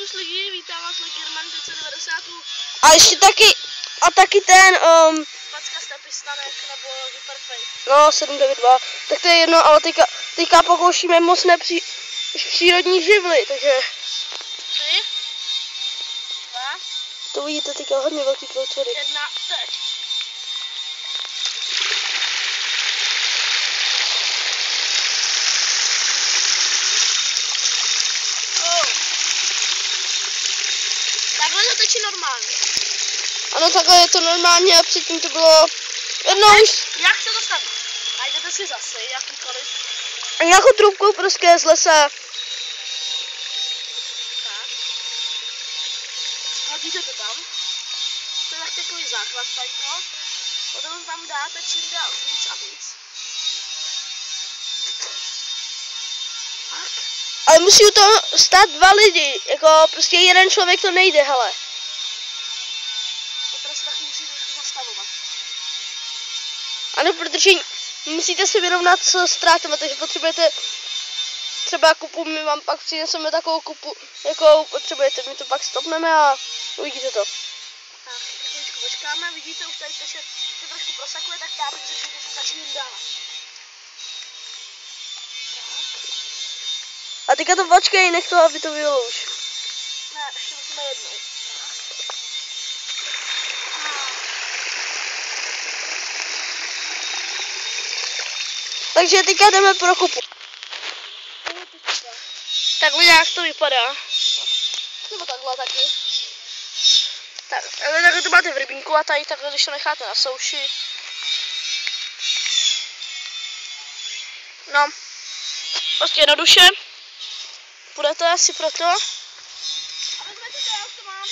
čus lidi, vítám vás na German 290. A ještě taky ten, Packa z Tepistanek nebo Hyperfake. no 792, tak to je jedno, ale teďka pokoušíme moc přírodní živly, takže 3, 2, to vidíte teďka hodně velký tvory. 1, teď. Takhle to tečí normálně. Ano, takhle je to normálně a předtím to bylo jednou už. Jak se to staví? Najdete si zase jakýkoliv. A nějakou trubkou prostě z lesa. Tak. Hodíte to tam. To je takový základ tadyto. Potom tam dáte čím dál víc a víc. Tak. Ale musí u toho stát 2 lidi, jako prostě jeden člověk to nejde, hele. To se taky musí trošku zastavovat. Ano, protože musíte si vyrovnat s ztrátami, takže potřebujete třeba kupu, my vám pak přineseme takovou kupu, jakou potřebujete, my to pak stopneme a uvidíte to. Tak, chvíličku počkáme, vidíte už tady že to trošku prosakuje, tak já bych řekl, že to začínám dávat. A teďka to počkej, nech to, aby to bylo už. Ne, ještě musíme jednou. Takže teďka jdeme pro kupu. Takhle nějak to vypadá. Nebo takhle taky. Takhle to máte v rybníku a tady takhle, když to necháte na souši. No, prostě jednoduše. Půjdete asi proto. A vezmete to, já už to mám.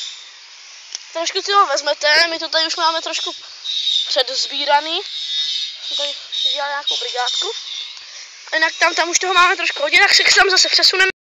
Trošku si ho vezmete, my to tady už máme trošku předzbíraný. Jsem tady si dělal nějakou brigádku. A jinak tam už toho máme trošku hodně, tak se tam zase přesuneme.